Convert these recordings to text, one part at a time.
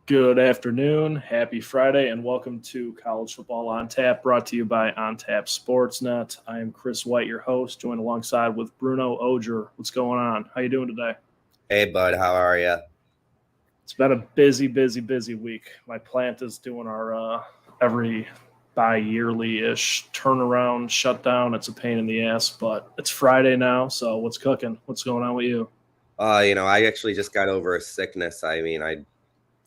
Good afternoon, happy Friday, and welcome to College Football On Tap, brought to you by On Tap Sportsnet. I am Chris White, your host, joined alongside with Bruno Oger. What's going on? How you doing today? Hey, bud, how are you? It's been a busy week. My plant is doing our every bi-yearly-ish turnaround shutdown. It's a pain in the ass, but it's Friday now, so what's cooking? What's going on with you? I actually just got over a sickness. I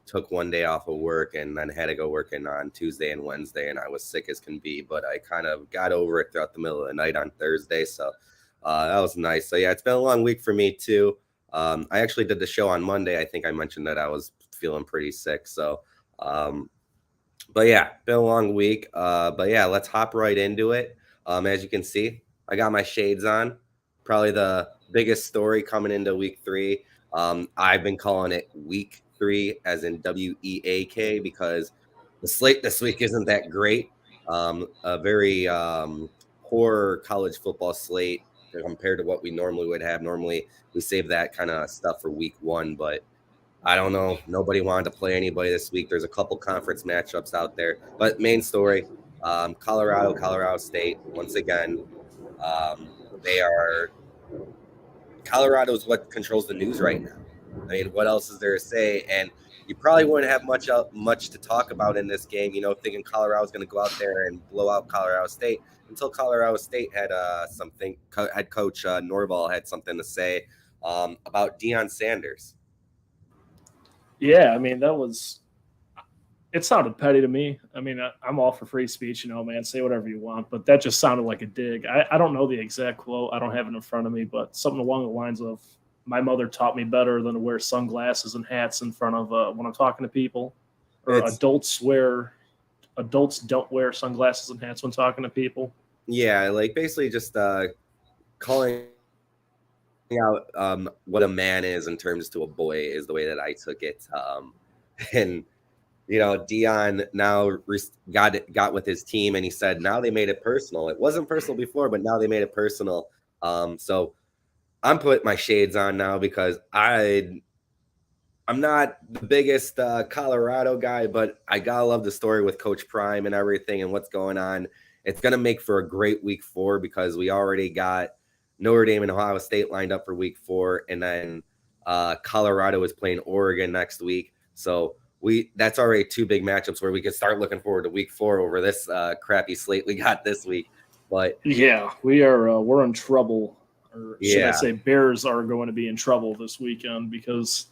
took one day off of work and then had to go working on Tuesday and Wednesday, and I was sick as can be, but I kind of got over it throughout the middle of the night on Thursday, so that was nice. So, yeah, it's been a long week for me, too. I actually did the show on Monday. I think I mentioned that I was feeling pretty sick, so but yeah, been a long week. But yeah, let's hop right into it. As you can see, I got my shades on. Probably the biggest story coming into week 3. I've been calling it week 3 as in WEAK because the slate this week isn't that great. A very poor college football slate compared to what we normally would have. Normally, we save that kind of stuff for week 1, but I don't know. Nobody wanted to play anybody this week. There's a couple conference matchups out there, but main story, Colorado State. Once again, they are Colorado is what controls the news right now. I mean, what else is there to say? And you probably wouldn't have much to talk about in this game. Thinking Colorado's going to go out there and blow out Colorado State until Colorado State had something. Head coach Norval had something to say about Deion Sanders. Yeah, I mean, it sounded petty to me. I mean, I'm all for free speech, man, say whatever you want, but that just sounded like a dig. I don't know the exact quote. I don't have it in front of me, but something along the lines of, my mother taught me better than to wear sunglasses and hats in front of when I'm talking to people. Or adults don't wear sunglasses and hats when talking to people. Yeah, like basically just calling out what a man is in terms to a boy is the way that I took it. And Deion now got with his team, and he said now they made it personal. It wasn't personal before, but now they made it personal. So I'm putting my shades on now because I'm not the biggest Colorado guy, but I gotta love the story with Coach Prime and everything and what's going on. It's gonna make for a great week 4 because we already got Notre Dame and Ohio State lined up for week 4, and then Colorado is playing Oregon next week. So that's already 2 big matchups where we can start looking forward to week 4 over this crappy slate we got this week. But yeah, we're in trouble, or should I say, Bears are going to be in trouble this weekend because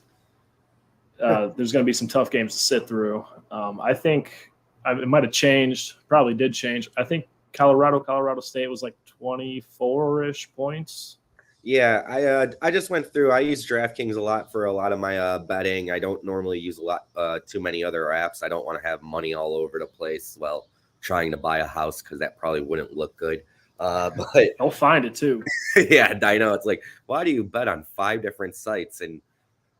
there's going to be some tough games to sit through. I think it might have changed, probably did change. I think Colorado State was like 24-ish points. Yeah, I just went through. I use DraftKings a lot for a lot of my betting. I don't normally use too many other apps. I don't want to have money all over the place while trying to buy a house because that probably wouldn't look good. But I'll find it too. Yeah, I know. It's like, why do you bet on 5 different sites? And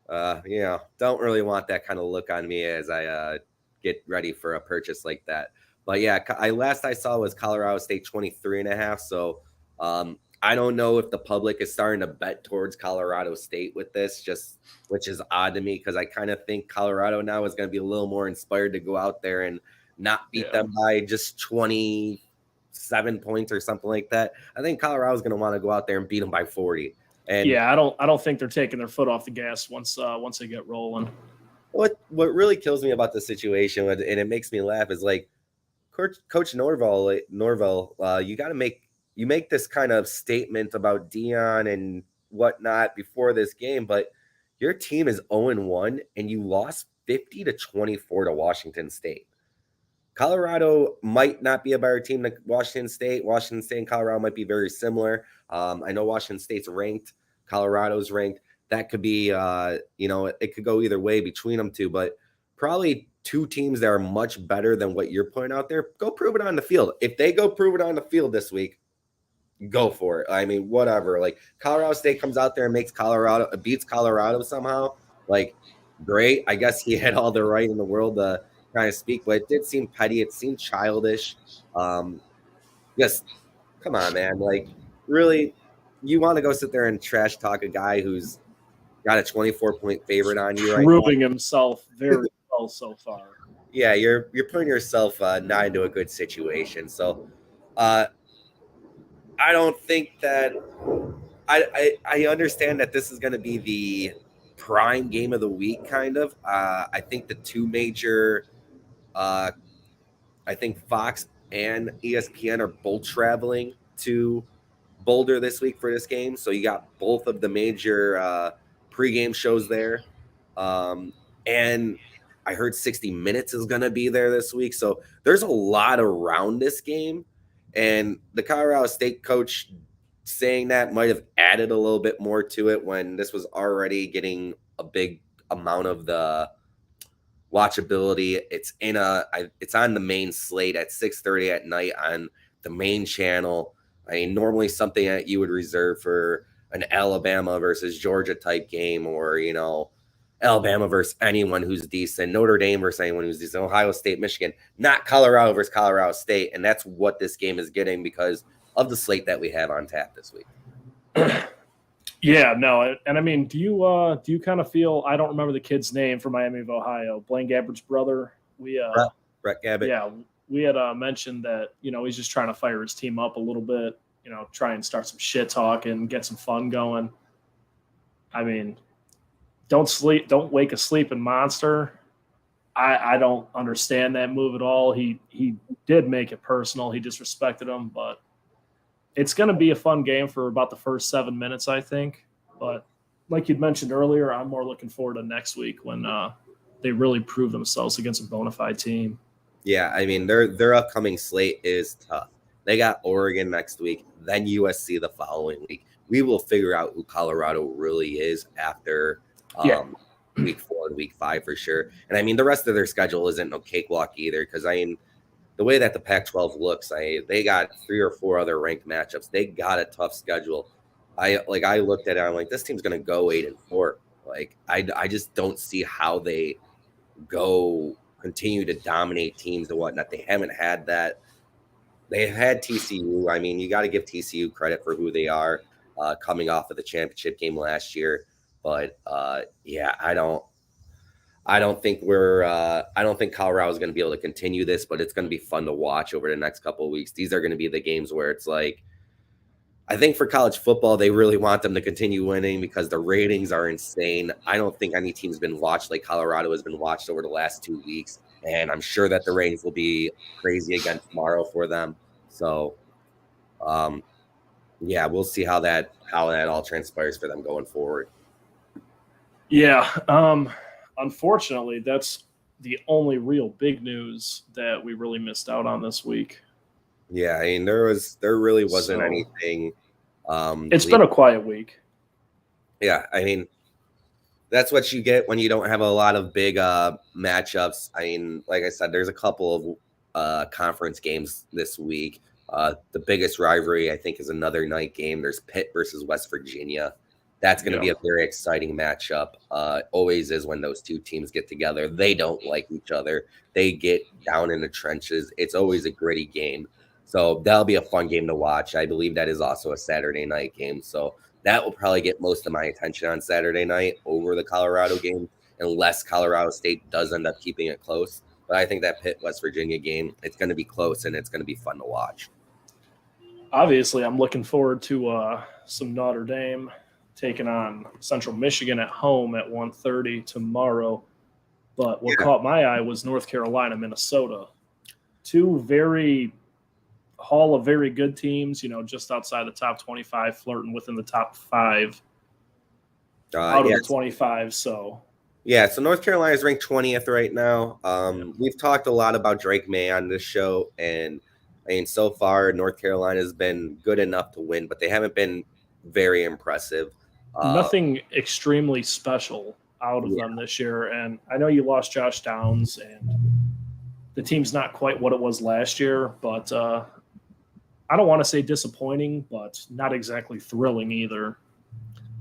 don't really want that kind of look on me as I get ready for a purchase like that. But yeah, last I saw was Colorado State 23.5. So I don't know if the public is starting to bet towards Colorado State with this, which is odd to me because I kind of think Colorado now is going to be a little more inspired to go out there and not beat them by just 27 points or something like that. I think Colorado's going to want to go out there and beat them by 40. And yeah, I don't think they're taking their foot off the gas once they get rolling. What really kills me about the situation, and it makes me laugh, is like Coach Norval, you make this kind of statement about Deion and whatnot before this game, but your team is 0-1 and you lost 50-24 to Washington State. Colorado might not be a better team than Washington State. Washington State and Colorado might be very similar. I know Washington State's ranked. Colorado's ranked. That could be, it could go either way between them two, but probably 2 teams that are much better than what you're putting out there. Go prove it on the field. If they go prove it on the field this week, go for it. I mean, whatever. Like, Colorado State comes out there and beats Colorado somehow. Like, great. I guess he had all the right in the world to kind of speak, but it did seem petty. It seemed childish. Just come on, man. Like, really, you want to go sit there and trash talk a guy who's got a 24-point favorite on you right now? Proving himself very well so far. Yeah, you're putting yourself not into a good situation. So I don't think that I understand that this is going to be the prime game of the week, kind of. I think the two major, I think Fox and ESPN are both traveling to Boulder this week for this game. So you got both of the major pregame shows there. And I heard 60 Minutes is going to be there this week. So there's a lot around this game. And the Colorado State coach saying that might have added a little bit more to it when this was already getting a big amount of the watchability. It's on the main slate at 6:30 at night on the main channel. I mean, normally something that you would reserve for an Alabama versus Georgia type game, or Alabama versus anyone who's decent, Notre Dame versus anyone who's decent, Ohio State, Michigan, not Colorado versus Colorado State. And that's what this game is getting because of the slate that we have on tap this week. Yeah, no, and I mean, do you kind of feel? I don't remember the kid's name from Miami of Ohio, Blaine Gabbert's brother. Brett Gabbert. Yeah, we had mentioned that he's just trying to fire his team up a little bit, try and start some shit talk and get some fun going. I mean, don't wake a sleeping monster. I don't understand that move at all. He did make it personal. He disrespected him, but it's going to be a fun game for about the first 7 minutes, I think. But like you'd mentioned earlier, I'm more looking forward to next week when they really prove themselves against a bona fide team. Yeah, I mean, their upcoming slate is tough. They got Oregon next week, then USC the following week. We will figure out who Colorado really is after week 4 and week 5 for sure. And I mean, the rest of their schedule isn't no cakewalk either because, I mean, the way that the Pac-12 looks, they got 3 or 4 other ranked matchups. They got a tough schedule. I looked at it, I'm like, this team's going to go 8-4. Like, I just don't see how they continue to dominate teams and whatnot. They haven't had that. They've had TCU. I mean, you got to give TCU credit for who they are coming off of the championship game last year. But yeah, I don't think Colorado is going to be able to continue this, but it's going to be fun to watch over the next couple of weeks. These are going to be the games where it's like, I think for college football, they really want them to continue winning because the ratings are insane. I don't think any team's been watched like Colorado has been watched over the last 2 weeks. And I'm sure that the ratings will be crazy again tomorrow for them. So, yeah, we'll see how that all transpires for them going forward. Yeah. Unfortunately, that's the only real big news that we really missed out on this week. Yeah, I mean, there really wasn't anything. It's been a quiet week. Yeah, I mean, that's what you get when you don't have a lot of big matchups. I mean, like I said, there's a couple of conference games this week. The biggest rivalry, I think, is another night game. There's Pitt versus West Virginia. That's going to be a very exciting matchup. Always is when those two teams get together. They don't like each other. They get down in the trenches. It's always a gritty game. So that'll be a fun game to watch. I believe that is also a Saturday night game. So that will probably get most of my attention on Saturday night over the Colorado game, unless Colorado State does end up keeping it close. But I think that Pitt-West Virginia game, it's going to be close, and it's going to be fun to watch. Obviously, I'm looking forward to some Notre Dame taking on Central Michigan at home at 1:30 tomorrow. But what caught my eye was North Carolina, Minnesota. Two very Hall of very good teams, just outside the top 25, flirting within the top 5 out of the 25. So North Carolina is ranked 20th right now. We've talked a lot about Drake May on this show, and I mean, so far North Carolina has been good enough to win, but they haven't been very impressive. Nothing extremely special out of them this year. And I know you lost Josh Downs, and the team's not quite what it was last year, but I don't want to say disappointing, but not exactly thrilling either.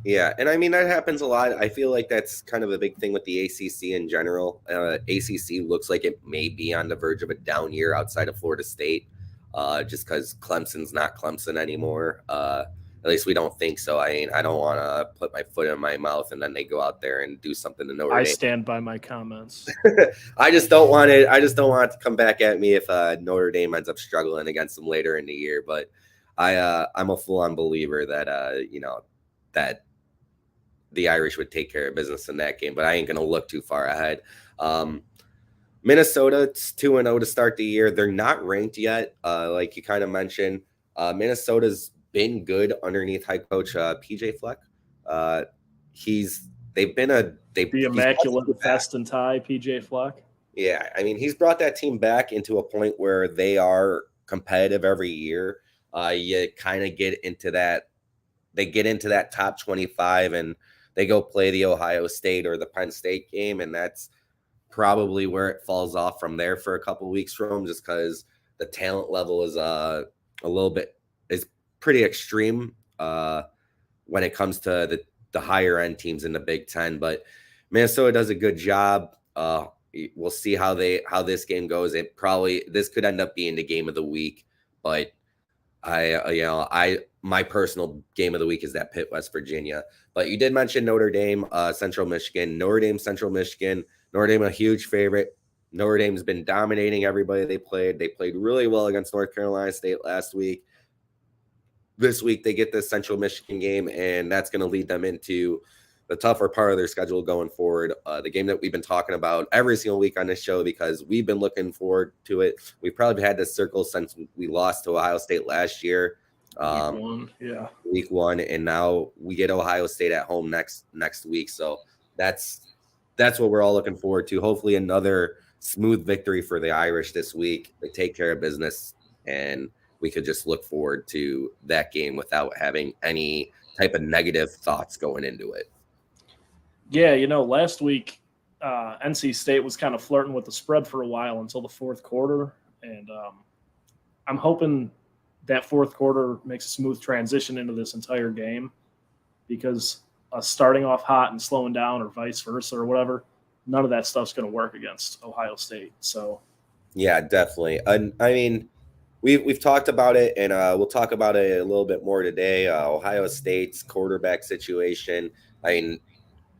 Yeah, and I mean, that happens a lot. I feel like that's kind of a big thing with the ACC in general. ACC looks like it may be on the verge of a down year outside of Florida State, just because Clemson's not Clemson anymore. At least we don't think so. I mean, I don't want to put my foot in my mouth and then they go out there and do something to Notre I Dame. stand by my comments. I just don't want it. I just don't want it to come back at me if Notre Dame ends up struggling against them later in the year. But I'm a full-on believer that that the Irish would take care of business in that game. But I ain't gonna look too far ahead. Minnesota, it's 2-0 to start the year. They're not ranked yet, like you kind of mentioned. Minnesota's been good underneath head coach PJ Fleck. The immaculate vest and tie, PJ Fleck. Yeah, I mean, he's brought that team back into a point where they are competitive every year. You kind of get into that. They get into that top 25 and they go play the Ohio State or the Penn State game, and that's probably where it falls off from there for a couple of weeks from, just because the talent level is is pretty extreme when it comes to the higher end teams in the Big Ten. But Minnesota does a good job. We'll see how this game goes. This could end up being the game of the week, but my personal game of the week is that Pitt West Virginia. But you did mention Notre Dame, Central Michigan. Notre Dame, Central Michigan. Notre Dame a huge favorite. Notre Dame's been dominating everybody they played. They played really well against North Carolina State last week. This week they get this Central Michigan game, and that's going to lead them into the tougher part of their schedule going forward. The game that we've been talking about every single week on this show because we've been looking forward to it. We've probably had this circle since we lost to Ohio State last year. Week one, and now we get Ohio State at home next week. So that's what we're all looking forward to. Hopefully another smooth victory for the Irish this week. They take care of business, and we could just look forward to that game without having any type of negative thoughts going into it. Yeah, last week NC State was kind of flirting with the spread for a while until the fourth quarter, and I'm hoping that fourth quarter makes a smooth transition into this entire game, because starting off hot and slowing down or vice versa or whatever, none of that stuff's going to work against Ohio State. So, yeah, definitely. I mean, we've talked about it, and we'll talk about it a little bit more today. Ohio State's quarterback situation. I mean,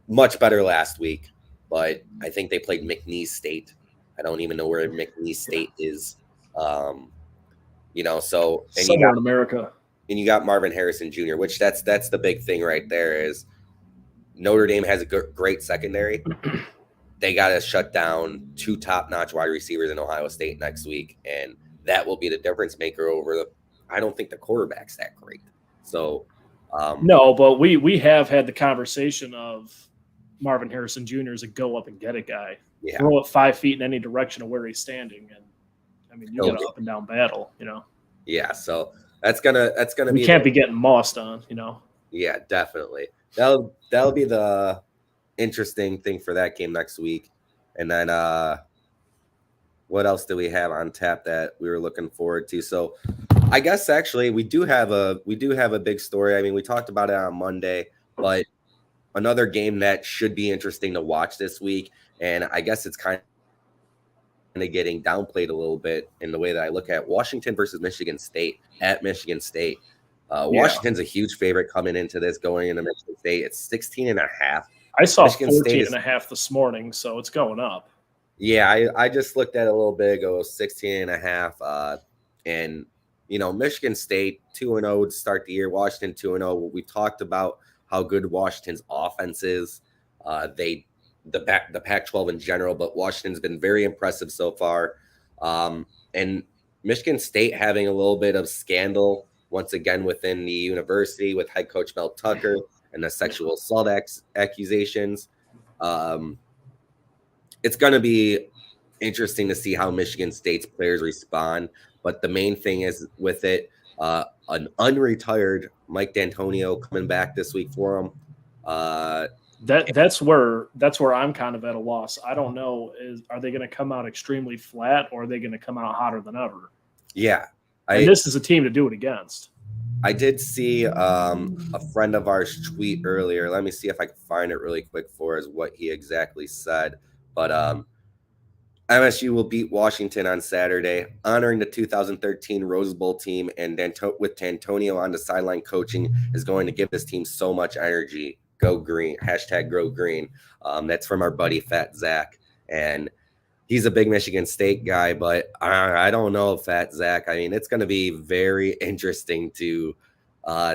much better last week, but I think they played McNeese State. I don't even know where McNeese State is. So somewhere in America. And you got Marvin Harrison Jr., which that's the big thing right there is Notre Dame has a great secondary. They got to shut down two top-notch wide receivers in Ohio State next week, and that will be the difference maker I don't think the quarterback's that great. So no, but we have had the conversation of Marvin Harrison Jr. is a go up and get it guy. Yeah. Throw it 5 feet in any direction of where he's standing, and I mean, you got an up and down battle, Yeah, so that's gonna be. You can't be getting mossed on, Yeah, definitely. That'll be the interesting thing for that game next week. And then what else do we have on tap that we were looking forward to? So I guess actually we do have a big story. I mean, we talked about it on Monday, but another game that should be interesting to watch this week, and I guess it's kind of getting downplayed a little bit in the way that I look at Washington versus Michigan State at Michigan State. Washington's a huge favorite coming into this, going into Michigan State. It's 16.5. I saw 14.5 this morning, so it's going up. Yeah, I just looked at it a little bit ago, 16.5. And, Michigan State 2-0 to start the year. Washington 2-0. We talked about how good Washington's offense is. The Pac-12 in general, but Washington's been very impressive so far. And Michigan State having a little bit of scandal once again within the university with head coach Mel Tucker and the sexual assault accusations. It's going to be interesting to see how Michigan State's players respond. But the main thing is with it, an unretired Mike D'Antonio coming back this week for him. That's where I'm kind of at a loss. I don't know. Are they going to come out extremely flat, or are they going to come out hotter than ever? Yeah. This is a team to do it against. I did see a friend of ours tweet earlier. Let me see if I can find it really quick for us, what he exactly said. But MSU will beat Washington on Saturday, honoring the 2013 Rose Bowl team, and with D'Antonio on the sideline coaching is going to give this team so much energy. Go green, hashtag grow green. That's from our buddy Fat Zach, and he's a big Michigan State guy, but I don't know, Fat Zach. I mean, it's going to be very interesting to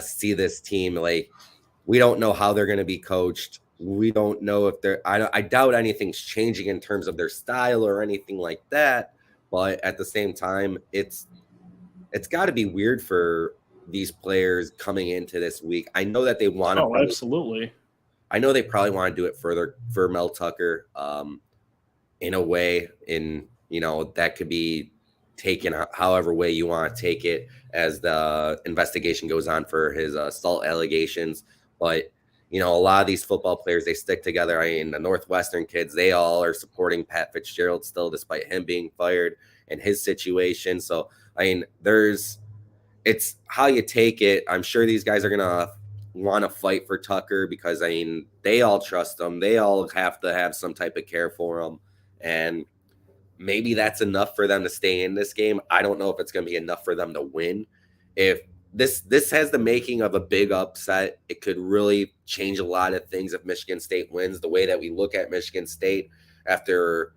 see this team. Like, we don't know how they're going to be coached. We don't know if they're. I doubt anything's changing in terms of their style or anything like that. But at the same time, it's got to be weird for these players coming into this week. I know that they want to. Oh, absolutely. I know they probably want to do it further for Mel Tucker. In a way, that could be taken however way you want to take it as the investigation goes on for his assault allegations. But, a lot of these football players, they stick together. I mean, the Northwestern kids, they all are supporting Pat Fitzgerald still, despite him being fired and his situation. So, I mean, it's how you take it. I'm sure these guys are going to want to fight for Tucker because, I mean, they all trust him. They all have to have some type of care for him. And maybe that's enough for them to stay in this game. I don't know if it's going to be enough for them to win. If this has the making of a big upset, it could really change a lot of things if Michigan State wins. The way that we look at Michigan State after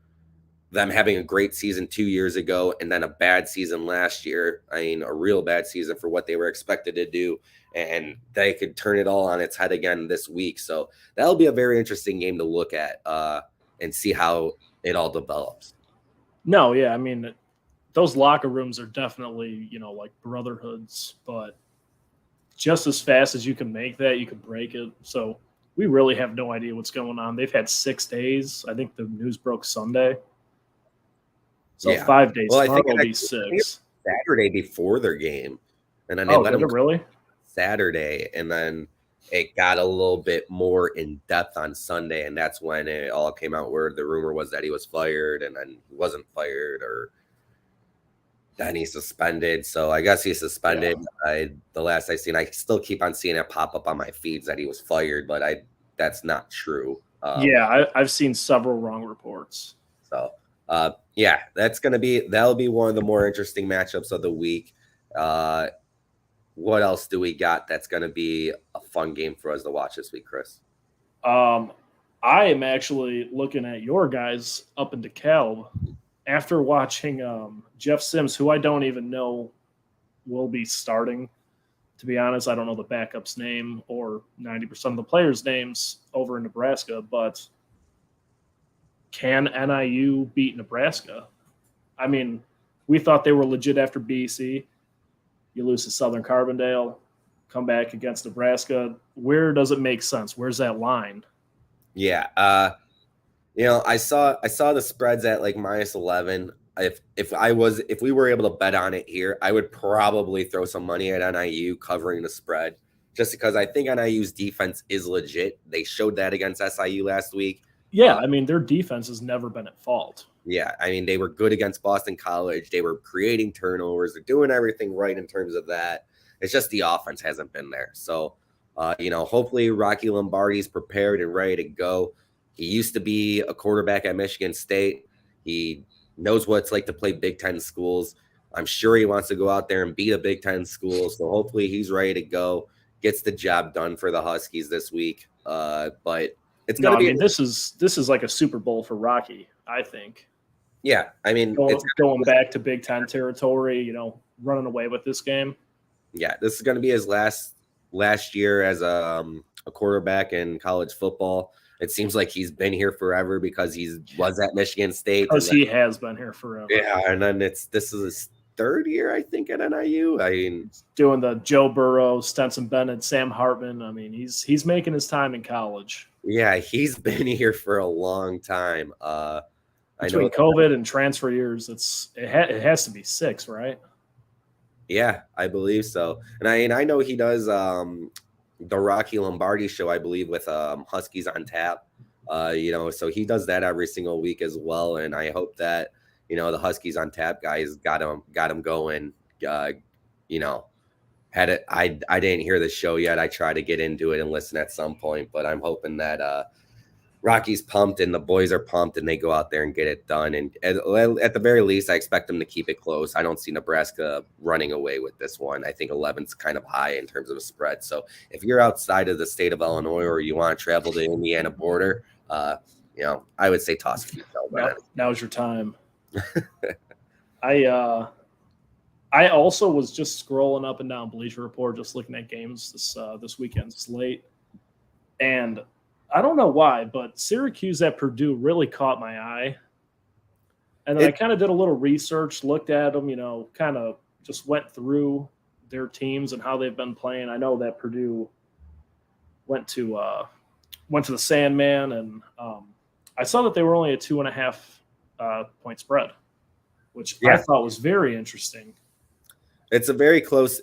them having a great season 2 years ago and then a bad season last year. I mean, a real bad season for what they were expected to do. And they could turn it all on its head again this week. So that'll be a very interesting game to look at and see how it all develops. No, yeah, I mean, those locker rooms are definitely, like brotherhoods, but just as fast as you can make that, you can break it. So we really have no idea what's going on. They've had 6 days. I think the news broke Sunday. So yeah. 5 days. Well, I think it'll be 6. Saturday before their game. And then they let them really? Saturday, and then it got a little bit more in depth on Sunday, and that's when it all came out where the rumor was that he was fired, and then he wasn't fired, or then he's suspended. So I guess he's suspended. Yeah. The last I seen, I still keep on seeing it pop up on my feeds that he was fired, but that's not true. I've seen several wrong reports. So that'll be one of the more interesting matchups of the week. What else do we got that's going to be a fun game for us to watch this week, Chris? I am actually looking at your guys up in DeKalb after watching Jeff Sims, who I don't even know will be starting. To be honest, I don't know the backup's name or 90% of the players' names over in Nebraska, but can NIU beat Nebraska? I mean, we thought they were legit after BC. You lose to Southern Carbondale, come back against Nebraska. Where does it make sense? Where's that line? Yeah, I saw the spreads at like -11. If we were able to bet on it here, I would probably throw some money at NIU covering the spread, just because I think NIU's defense is legit. They showed that against SIU last week. Yeah, I mean, their defense has never been at fault. Yeah, I mean, they were good against Boston College. They were creating turnovers. They're doing everything right in terms of that. It's just the offense hasn't been there. So, hopefully Rocky Lombardi's prepared and ready to go. He used to be a quarterback at Michigan State. He knows what it's like to play Big Ten schools. I'm sure he wants to go out there and beat a Big Ten school. So hopefully he's ready to go, gets the job done for the Huskies this week. But it's going to be. I mean, this is like a Super Bowl for Rocky, I think. Yeah, I mean, it's going back to Big Ten territory, running away with this game. Yeah, this is going to be his last year as a quarterback in college football. It seems like he's been here forever because he was at Michigan State. Because he has been here forever. Yeah, and then this is his 3rd year, I think, at NIU. I mean, doing the Joe Burrow, Stetson Bennett, Sam Hartman. I mean, he's making his time in college. Yeah, he's been here for a long time. Between COVID and transfer years, it has to be 6, right? Yeah, I believe so. And I know he does the Rocky Lombardi show, I believe, with Huskies on Tap. So he does that every single week as well. And I hope that the Huskies on Tap guys got him going. Had it. I didn't hear the show yet. I try to get into it and listen at some point, but I'm hoping that Rocky's pumped and the boys are pumped and they go out there and get it done. And at the very least, I expect them to keep it close. I don't see Nebraska running away with this one. I think 11's kind of high in terms of a spread. So if you're outside of the state of Illinois or you want to travel to the Indiana border, I would say toss a few. Now's your time. I also was just scrolling up and down Bleacher Report, just looking at games this weekend slate, and I don't know why, but Syracuse at Purdue really caught my eye. And then I kind of did a little research, looked at them, kind of just went through their teams and how they've been playing. I know that Purdue went to the Sandman, and I saw that they were only a 2.5 point spread, which I thought was very interesting. It's a very close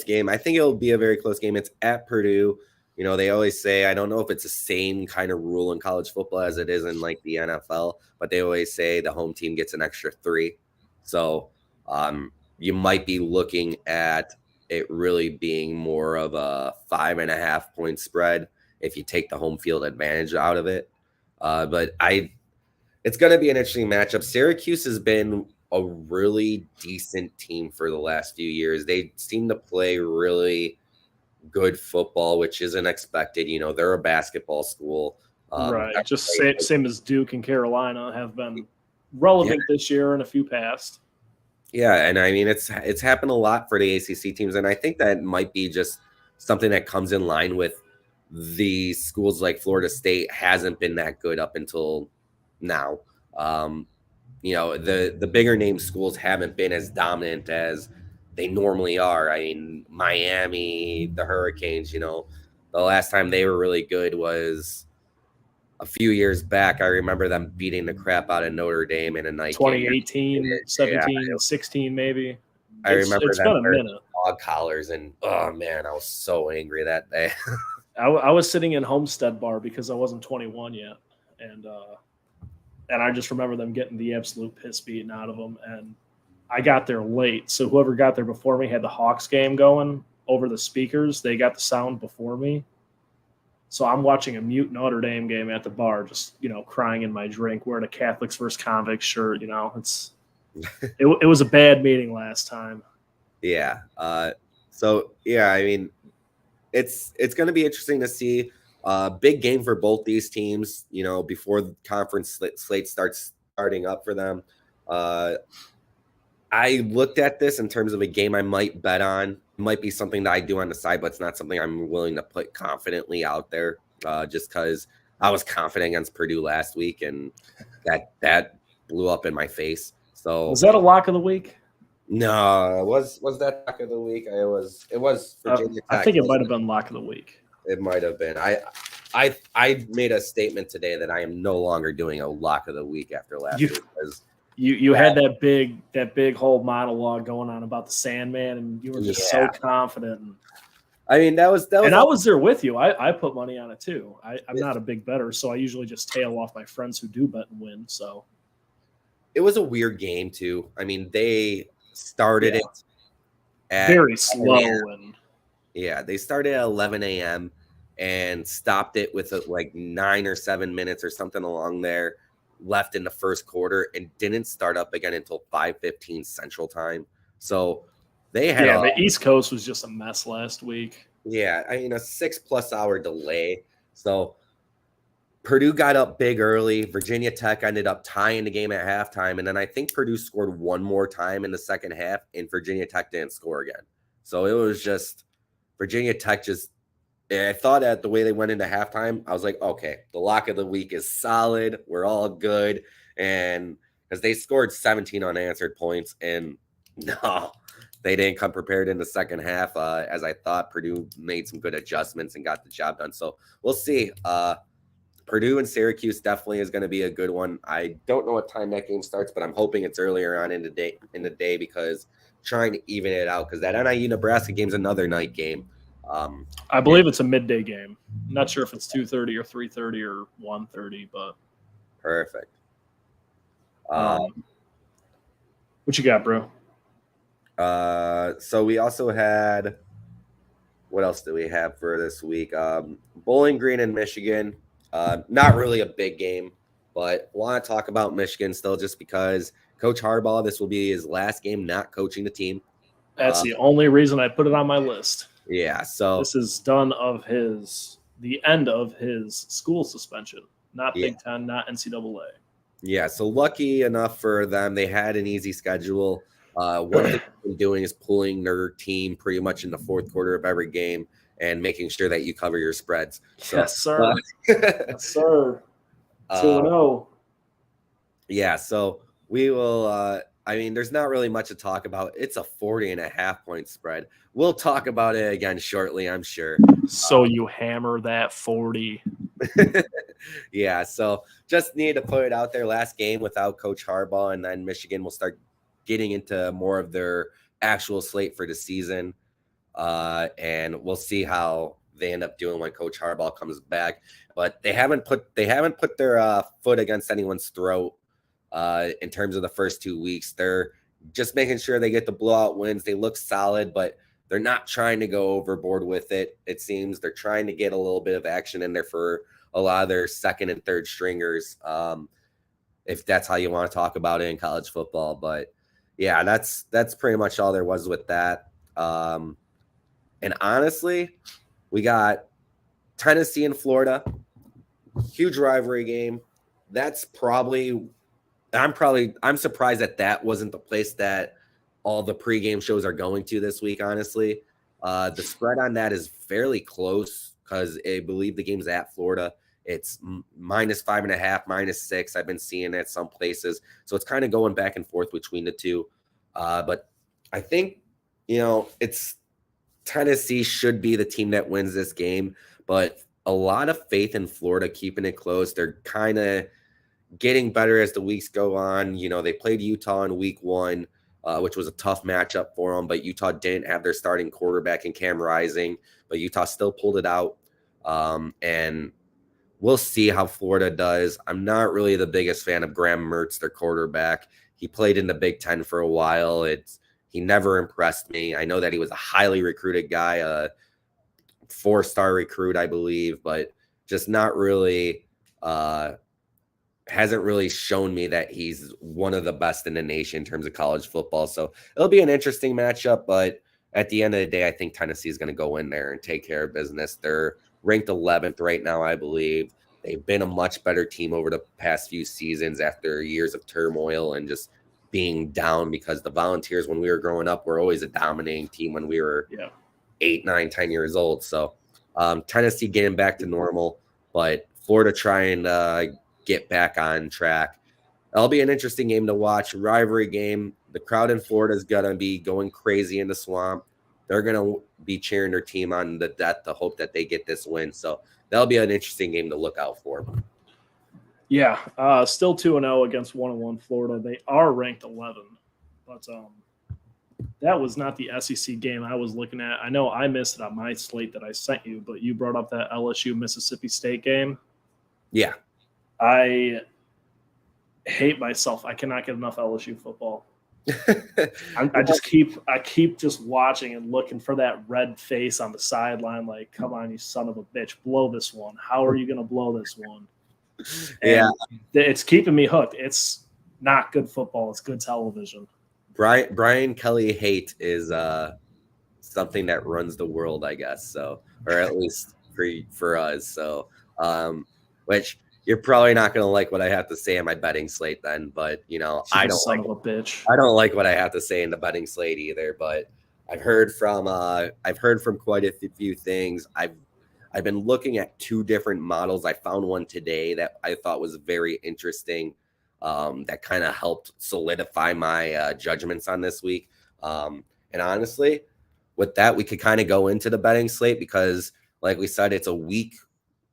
game. I think it'll be a very close game. It's at Purdue. They always say, I don't know if it's the same kind of rule in college football as it is in like the NFL, but they always say the home team gets an extra 3. So you might be looking at it really being more of a 5.5 point spread if you take the home field advantage out of it. But it's going to be an interesting matchup. Syracuse has been a really decent team for the last few years. They seem to play really good football, which isn't expected. They're a basketball school. Right. Just same as Duke and Carolina have been relevant this year and a few past. Yeah, and I mean it's happened a lot for the ACC teams, and I think that might be just something that comes in line with the schools like Florida State hasn't been that good up until now. The bigger name schools haven't been as dominant as they normally are. I mean, Miami, the Hurricanes, the last time they were really good was a few years back. I remember them beating the crap out of Notre Dame in a night 2018, game. 17, 16 maybe. I remember it's been a minute. Dog collars, and oh man, I was so angry that day. I was sitting in Homestead Bar because I wasn't 21 yet, and I just remember them getting the absolute piss beaten out of them, and I got there late, so whoever got there before me had the Hawks game going over the speakers. They got the sound before me. So I'm watching a mute Notre Dame game at the bar, just, crying in my drink, wearing a Catholics versus Convicts shirt. It was a bad meeting last time. Yeah. I mean, it's going to be interesting to see. Big game for both these teams, before the conference slate starting up for them. I looked at this in terms of a game I might bet on. It might be something that I do on the side, but it's not something I'm willing to put confidently out there, just because I was confident against Purdue last week, and that blew up in my face. So was that a lock of the week? No, was that lock of the week? It was Virginia Tech. I think it might have been lock of the week. It might have been. I made a statement today that I am no longer doing a lock of the week after last week. You had that big whole monologue going on about the Sandman, and you were just so confident. I mean, that was. And I was there with you. I put money on it too. I'm not a big bettor, so I usually just tail off my friends who do bet and win. So it was a weird game too. I mean, they started it at very slow, they started at 11 a.m. and stopped it with like 9 or 7 minutes or something along there left in the first quarter, and didn't start up again until 5:15 Central Time. So they had the East Coast was just a mess last week. Yeah, I mean, a 6+ hour delay. So Purdue got up big early. Virginia Tech ended up tying the game at halftime, and then I think Purdue scored one more time in the second half, and Virginia Tech didn't score again. So it was just Virginia Tech just. I thought at the way they went into halftime, I was like, okay, the lock of the week is solid. We're all good. And because they scored 17 unanswered points, and no, they didn't come prepared in the second half. As I thought, Purdue made some good adjustments and got the job done. So we'll see. Purdue and Syracuse definitely is going to be a good one. I don't know what time that game starts, but I'm hoping it's earlier on in the day because trying to even it out, because that NIU Nebraska game is another night game. I believe it's a midday game. I'm not sure if it's 2:30 or 3:30 or 1:30, but perfect. What you got, bro? So we also had, what else do we have for this week? Bowling Green in Michigan. Not really a big game, but want to talk about Michigan still just because Coach Harbaugh, this will be his last game not coaching the team. That's the only reason I put it on my list. Yeah, so this is done of the end of his school suspension, not Big Ten, not NCAA. Yeah, so lucky enough for them, they had an easy schedule. One thing they've been doing is pulling their team pretty much in the fourth quarter of every game and making sure that you cover your spreads. So, yes, sir. Yes, sir. 2-0. Yeah, so we will I mean, there's not really much to talk about. It's a 40.5-point spread. We'll talk about it again shortly, I'm sure. So you hammer that 40. Yeah, so just need to put it out there. Last game without Coach Harbaugh, and then Michigan will start getting into more of their actual slate for the season. And we'll see how they end up doing when Coach Harbaugh comes back. But they haven't put their foot against anyone's throat in terms of the first 2 weeks. They're just making sure they get the blowout wins. They look solid, but they're not trying to go overboard with it. It seems they're trying to get a little bit of action in there for a lot of their second and third stringers, if that's how you want to talk about it in college football. But yeah, that's pretty much all there was with that. And honestly, we got Tennessee and Florida, huge rivalry game. That's I'm surprised that wasn't the place that all the pregame shows are going to this week, honestly. The spread on that is fairly close because I believe the game's at Florida. It's -5.5, -6. I've been seeing it some places. So it's kind of going back and forth between the two. But I think, it's Tennessee should be the team that wins this game. But a lot of faith in Florida keeping it close. They're kind of getting better as the weeks go on. They played Utah in week 1, which was a tough matchup for them. But Utah didn't have their starting quarterback in Cam Rising. But Utah still pulled it out. And we'll see how Florida does. I'm not really the biggest fan of Graham Mertz, their quarterback. He played in the Big Ten for a while. He never impressed me. I know that he was a highly recruited guy, a 4-star recruit, I believe, but just not really hasn't really shown me that he's one of the best in the nation in terms of college football. So it'll be an interesting matchup, but at the end of the day, I think Tennessee is going to go in there and take care of business. They're ranked 11th right now, I believe. They've been a much better team over the past few seasons after years of turmoil and just being down, because the Volunteers, when we were growing up, were always a dominating team when we were 8, 9, 10 years old. So Tennessee getting back to normal, but Florida trying to get back on track. It'll be an interesting game to watch. Rivalry game. The crowd in Florida is going to be going crazy in the swamp. They're going to be cheering their team on the death to hope that they get this win. So that'll be an interesting game to look out for. Yeah, still 2-0 against 1-1 Florida. They are ranked 11, but that was not the SEC game I was looking at. I know I missed it on my slate that I sent you, but you brought up that LSU Mississippi State game. Yeah. I hate myself. I cannot get enough LSU football. I keep just watching and looking for that red face on the sideline. Like, come on, you son of a bitch, blow this one. How are you going to blow this one? And it's keeping me hooked. It's not good football. It's good television. Brian Kelly hate is something that runs the world, I guess. So, or at least for us. So, which you're probably not going to like what I have to say in my betting slate then, but I don't like what I have to say in the betting slate either, but I've heard from quite a few things. I've been looking at 2 different models. I found one today that I thought was very interesting, that kind of helped solidify my judgments on this week. And honestly, with that, we could kind of go into the betting slate because, like we said, it's a week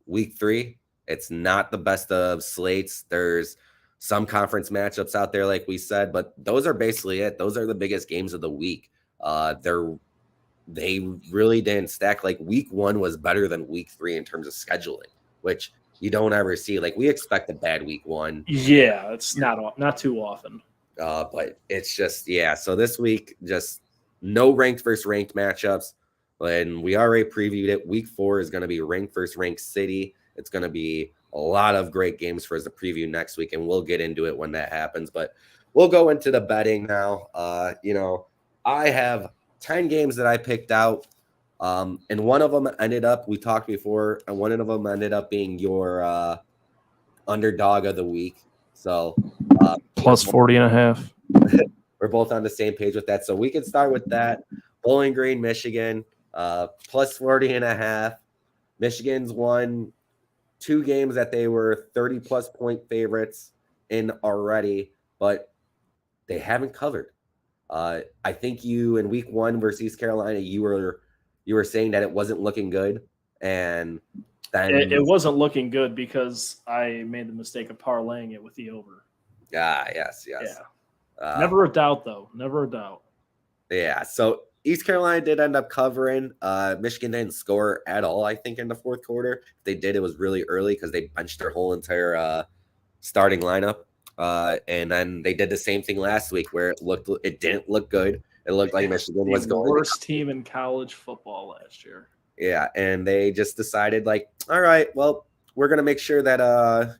3. It's not the best of slates. There's some conference matchups out there, like we said, but those are basically it. Those are the biggest games of the week. They really didn't stack. Like week 1 was better than week 3 in terms of scheduling, which you don't ever see. Like we expect a bad week 1. Yeah, it's not too often. But it's just, so this week, just no ranked versus ranked matchups. And we already previewed it. Week 4 is going to be ranked versus ranked city. It's going to be a lot of great games for us to preview next week, and we'll get into it when that happens. But we'll go into the betting now. I have 10 games that I picked out, and one of them ended up, we talked before, and one of them ended up being your underdog of the week. So plus 40.5. We're both on the same page with that. So we can start with that. Bowling Green, Michigan, plus 40.5. Michigan's won 2 games that they were 30-plus point favorites in already, but they haven't covered. I think you in week 1 versus East Carolina, you were saying that it wasn't looking good, and then it wasn't looking good because I made the mistake of parlaying it with the over. Yes. Yeah. Never a doubt, though. Never a doubt. Yeah. So East Carolina did end up covering. Michigan didn't score at all, I think, in the fourth quarter. If they did, it was really early because they benched their whole entire starting lineup. And then they did the same thing last week where it didn't look good. It looked like Michigan was going the worst team in college football last year. Yeah, and they just decided, like, all right, well, we're going to make sure that,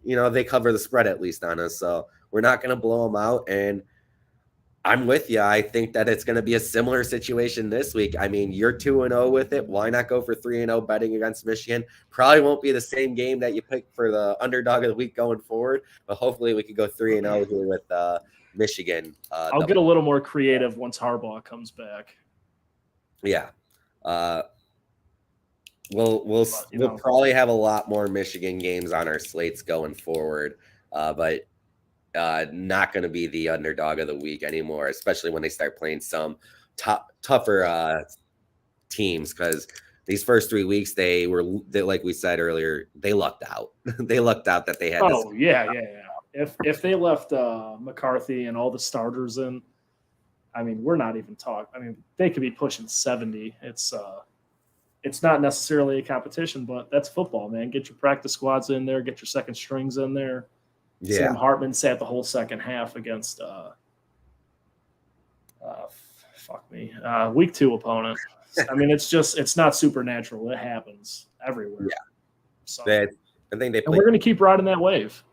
they cover the spread at least on us. So we're not going to blow them out. And I'm with you. I think that it's going to be a similar situation this week. I mean, you're 2-0 with it. Why not go for 3-0 betting against Michigan? Probably won't be the same game that you picked for the underdog of the week going forward, but hopefully we could go 3-0 here with Michigan. I'll get a little more creative once Harbaugh comes back. Yeah. We'll probably have a lot more Michigan games on our slates going forward, but not going to be the underdog of the week anymore, especially when they start playing some tougher teams, because these first 3 weeks they like we said earlier, they lucked out. They lucked out that they had. Yeah. If they left McCarthy and all the starters in, I mean, we're not even talking. I mean, they could be pushing 70. It's not necessarily a competition, but that's football, man. Get your practice squads in there, get your second strings in there. Yeah. Sam Hartman sat the whole second half against week 2 opponent. I mean, it's not supernatural. It happens everywhere. Yeah. So I think and we're going to keep riding that wave.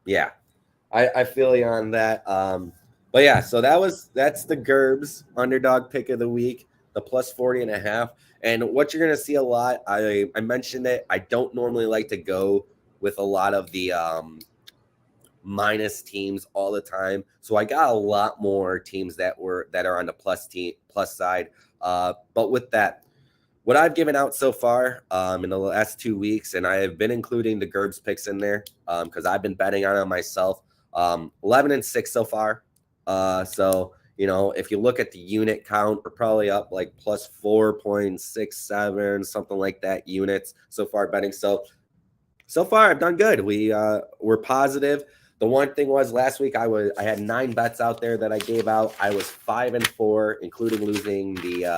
Yeah, I feel you on that. But yeah, so that's the Gerbs underdog pick of the week, the plus 40.5. And what you're going to see a lot, I mentioned it. I don't normally like to go with a lot of the minus teams all the time. So I got a lot more teams that are on the plus side. But with that, what I've given out so far in the last 2 weeks, and I have been including the Gerbs picks in there because I've been betting on them myself. 11-6 so far. So, if you look at the unit count, we're probably up like plus 4.67, something like that units so far betting. So far I've done good. We're positive. The one thing was last week I had 9 bets out there that I gave out. I was 5-4, including losing the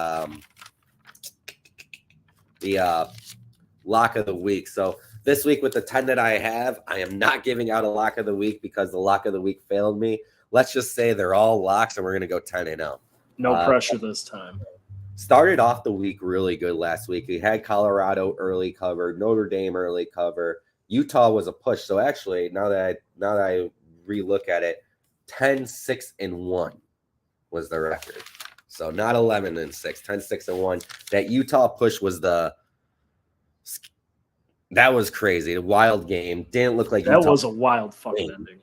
lock of the week. So this week with the 10 that I have, I am not giving out a lock of the week because the lock of the week failed me. Let's just say they're all locks and we're going to go 10-0. No pressure this time. Started off the week really good last week. We had Colorado early cover, Notre Dame early cover. Utah was a push. So actually, now that I relook at it, 10-6-1 was the record. So not 11-6, 10-6-1. That Utah push was that was crazy. A wild game. Didn't look like that was a wild fucking ending.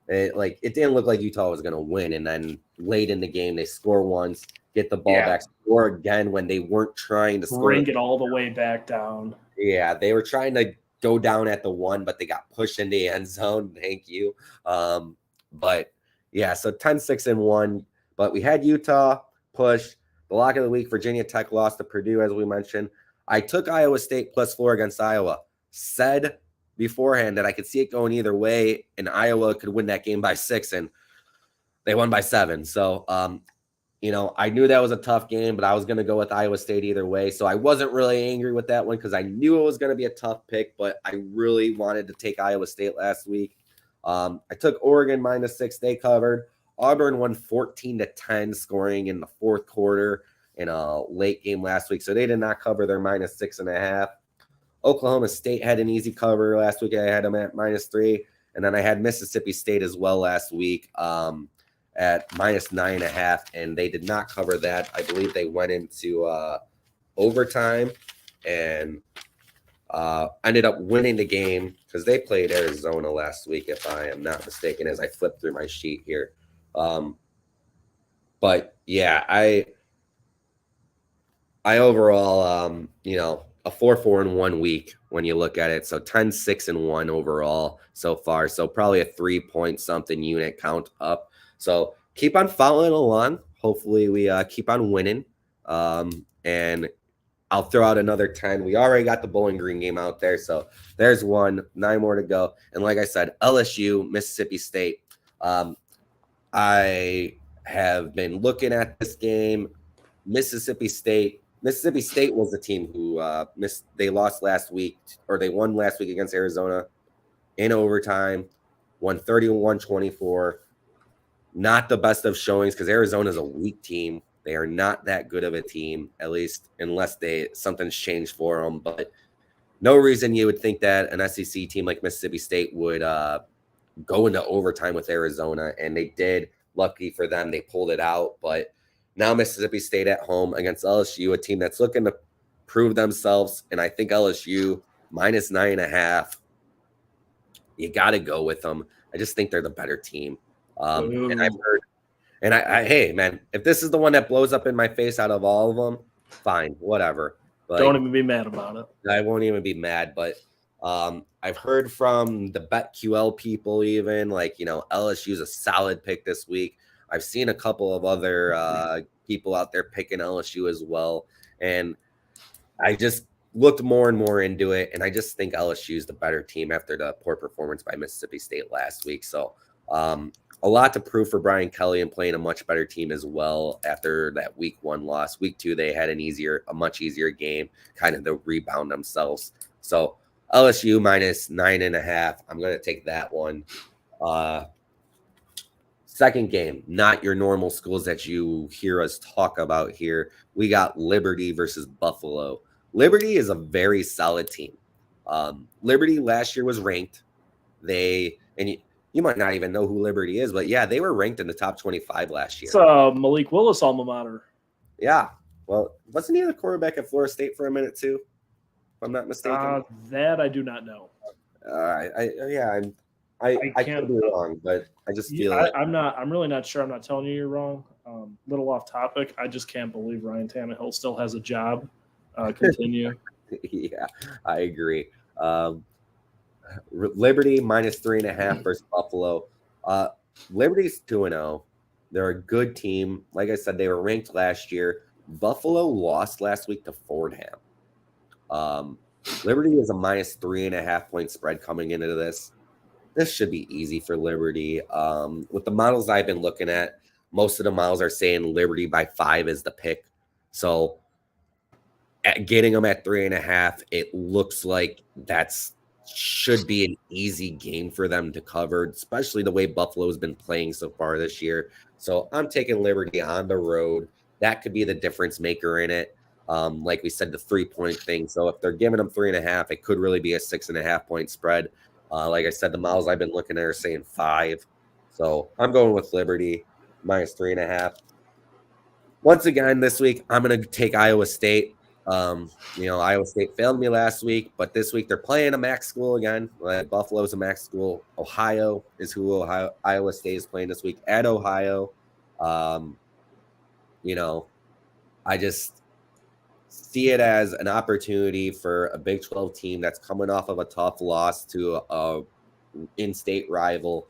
It didn't look like Utah was going to win. And then late in the game, they score once, get the ball back, score again when they weren't trying to score. Bring it all the way back down. Yeah, they were trying to go down at the 1, but they got pushed in the end zone. Thank you. But yeah, so 10-6-1. But we had Utah push. The lock of the week, Virginia Tech lost to Purdue, as we mentioned. I took Iowa State plus 4 against Iowa. Said beforehand that I could see it going either way, and Iowa could win that game by 6, and they won by 7. So, I knew that was a tough game, but I was going to go with Iowa State either way. So I wasn't really angry with that one because I knew it was going to be a tough pick, but I really wanted to take Iowa State last week. I took Oregon -6. They covered. Auburn won 14-10, scoring in the fourth quarter in a late game last week. So they did not cover their -6.5. Oklahoma State had an easy cover last week. I had them at -3. And then I had Mississippi State as well last week at -9.5. And they did not cover that. I believe they went into overtime and ended up winning the game because they played Arizona last week, if I am not mistaken, as I flip through my sheet here. But yeah, I overall, a 4-4 in 1 week when you look at it. So 10-6-1 overall so far. So probably a 3-point-something unit count up. So keep on following along. Hopefully we keep on winning. And I'll throw out another 10. We already got the Bowling Green game out there. So there's 1, 9 more to go. And like I said, LSU, Mississippi State. I have been looking at this game. Mississippi State was the team who they lost last week, or they won last week against Arizona in overtime, won 31-24. Not the best of showings because Arizona is a weak team. They are not that good of a team, at least unless something's changed for them. But no reason you would think that an SEC team like Mississippi State would go into overtime with Arizona, and they did. Lucky for them, they pulled it out. But now Mississippi State at home against LSU, a team that's looking to prove themselves, and I think LSU -9.5. You got to go with them. I just think they're the better team. And I've heard, and hey, man, if this is the one that blows up in my face out of all of them, fine, whatever. But don't even be mad about it. I won't even be mad. But I've heard from the BetQL people, even LSU's a solid pick this week. I've seen a couple of other people out there picking LSU as well. And I just looked more and more into it. And I just think LSU is the better team after the poor performance by Mississippi State last week. So a lot to prove for Brian Kelly and playing a much better team as well after that week 1 loss. Week 2, they had a much easier game, kind of to rebound themselves. So LSU -9.5. I'm going to take that one. Second game, not your normal schools that you hear us talk about here. We got Liberty versus Buffalo. Liberty is a very solid team. Liberty last year was ranked. You might not even know who Liberty is, but yeah, they were ranked in the top 25 last year. It's Malik Willis alma mater. Yeah. Well, wasn't he the quarterback at Florida State for a minute too? If I'm not mistaken. That I do not know. I could be wrong, but I just feel I'm really not sure. I'm not telling you you're wrong. Little off topic. I just can't believe Ryan Tannehill still has a job. Continue. Yeah, I agree. Liberty -3.5 versus Buffalo. Liberty's 2-0. They're a good team. Like I said, they were ranked last year. Buffalo lost last week to Fordham. Liberty is a -3.5 point spread coming into this. This should be easy for Liberty. With the models I've been looking at, most of the models are saying Liberty by 5 is the pick. So getting them at 3.5, it looks like should be an easy game for them to cover, especially the way Buffalo's been playing so far this year. So I'm taking Liberty on the road. That could be the difference maker in it. Like we said, the 3-point thing. So if they're giving them 3.5, it could really be a 6.5 point spread. Like I said, the models I've been looking at are saying 5. So I'm going with Liberty -3.5. Once again, this week, I'm going to take Iowa State. Iowa State failed me last week, but this week they're playing a MAC school again. Buffalo's a MAC school. Ohio is who Iowa State is playing this week at Ohio. I just see it as an opportunity for a Big 12 team that's coming off of a tough loss to a in-state rival.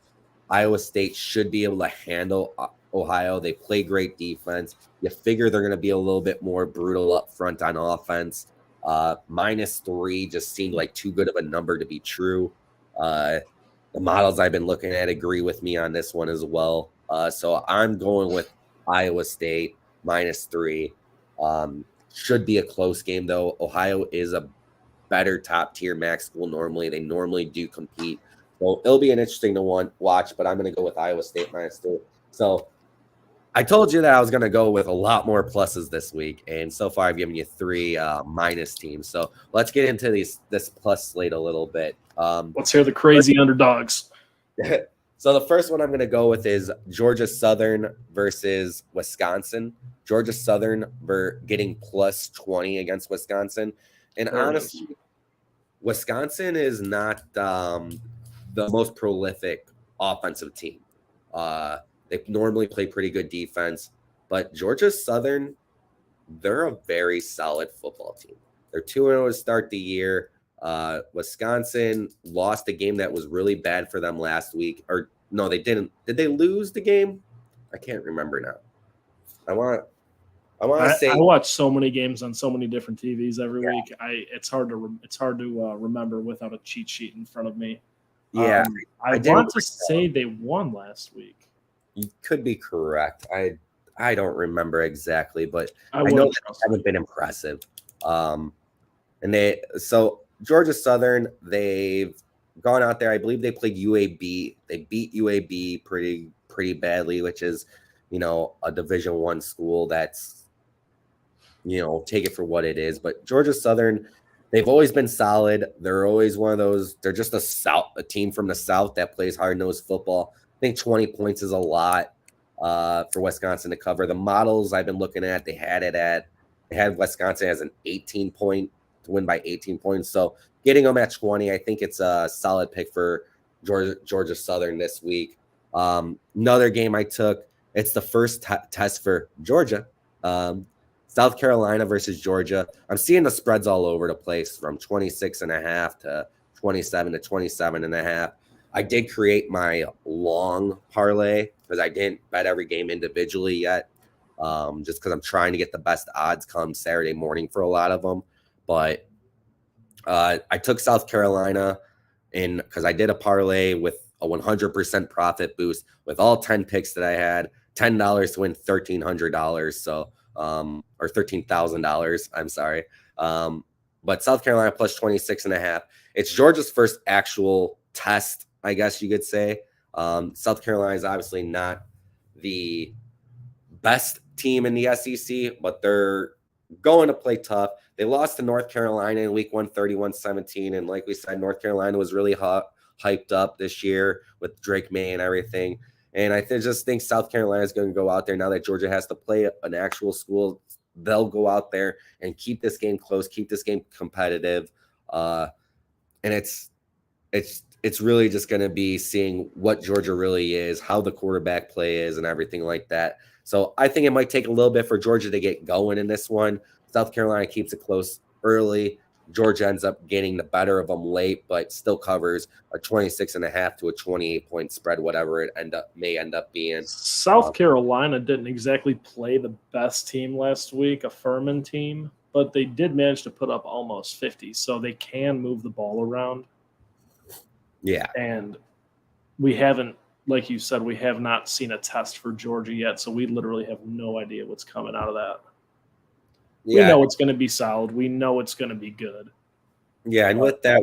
Iowa State should be able to handle Ohio. They play great defense. You figure they're going to be a little bit more brutal up front on offense. -3 just seemed like too good of a number to be true. The models I've been looking at agree with me on this one as well. So I'm going with Iowa State -3. Should be a close game, though. Ohio is a better top-tier MAC school normally. They normally do compete. So it'll be an interesting to watch, but I'm going to go with Iowa State -3. So I told you that I was going to go with a lot more pluses this week, and so far I've given you 3 minus teams. So let's get into this plus slate a little bit. Let's hear the crazy underdogs. So the first one I'm going to go with is Georgia Southern versus Wisconsin. Georgia Southern getting plus 20 against Wisconsin. And honestly, Wisconsin is not the most prolific offensive team. They normally play pretty good defense, but Georgia Southern, they're a very solid football team. They're 2-0 to start the year. Wisconsin lost a game that was really bad for them last week. Or no, they didn't. Did they lose the game? I can't remember now. I want to say I watch so many games on so many different TVs every week. It's hard to remember without a cheat sheet in front of me. Yeah, I want to say they won last week. You could be correct. I don't remember exactly, but I know they haven't been impressive. So Georgia Southern, they've gone out there. I believe they played UAB. They beat UAB pretty badly, which is, a Division I school that's, take it for what it is. But Georgia Southern, they've always been solid. They're always one of those. They're just a team from the South that plays hard-nosed football. I think 20 points is a lot for Wisconsin to cover. The models I've been looking at, they had Wisconsin as an 18-point to win by 18 points. So getting them at 20, I think it's a solid pick for Georgia Southern this week. Another game I took, it's the first test for Georgia. South Carolina versus Georgia. I'm seeing the spreads all over the place from 26.5 to 27 to 27.5. I did create my long parlay because I didn't bet every game individually yet, just because I'm trying to get the best odds come Saturday morning for a lot of them. But I took South Carolina because I did a parlay with a 100% profit boost with all 10 picks that I had, $10 to win $1,300. So, or $13,000. I'm sorry. But South Carolina plus 26.5. It's Georgia's first actual test, I guess you could say. South Carolina is obviously not the best team in the SEC, but they're going to play tough. They lost to North Carolina in week 1, 31-17. And like we said, North Carolina was really hyped up this year with Drake May and everything. And I just think South Carolina is going to go out there now that Georgia has to play an actual school. They'll go out there and keep this game close, keep this game competitive. And it's really just going to be seeing what Georgia really is, how the quarterback play is, and everything like that. So I think it might take a little bit for Georgia to get going in this one. South Carolina keeps it close early. Georgia ends up getting the better of them late, but still covers a 26.5 to a 28-point spread, whatever it may end up being. South Carolina didn't exactly play the best team last week, a Furman team, but they did manage to put up almost 50, so they can move the ball around. Yeah. And we haven't, like you said, we have not seen a test for Georgia yet, so we literally have no idea what's coming out of that. Yeah. We know it's going to be solid. We know it's going to be good. Yeah, and with that,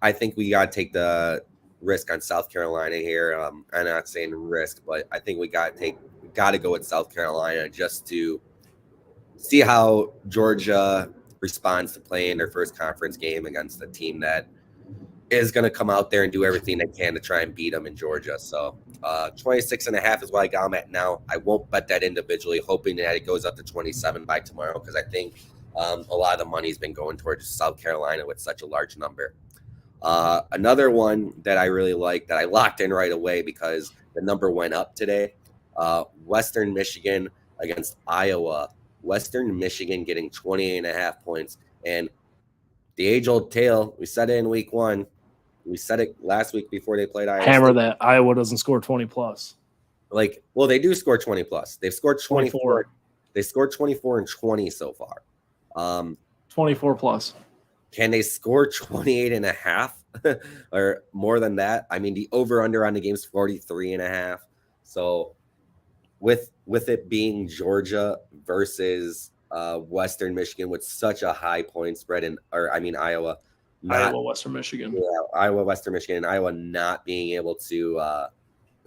I think we got to take the risk on South Carolina here. I'm not saying risk, but I think we got to go with South Carolina just to see how Georgia responds to playing their first conference game against a team that is going to come out there and do everything they can to try and beat them in Georgia. So 26.5 is what I got them at now. I won't bet that individually, hoping that it goes up to 27 by tomorrow, because I think a lot of the money's been going towards South Carolina with such a large number. Another one that I really like that I locked in right away because the number went up today, Western Michigan against Iowa. Western Michigan getting 28.5 points. And the age-old tale, we said it in week 1. We said it last week before they played Iowa Hammer State. that. Iowa doesn't score 20-plus. They do score 20-plus. They've scored 24. They scored 24 and 20 so far. 24-plus. Can they score 28.5 or more than that? I mean, the over-under on the game is 43.5. So with it being Georgia versus Western Michigan with such a high point spread Iowa. Iowa, Western Michigan. Yeah, Iowa, Western Michigan, and Iowa not being able to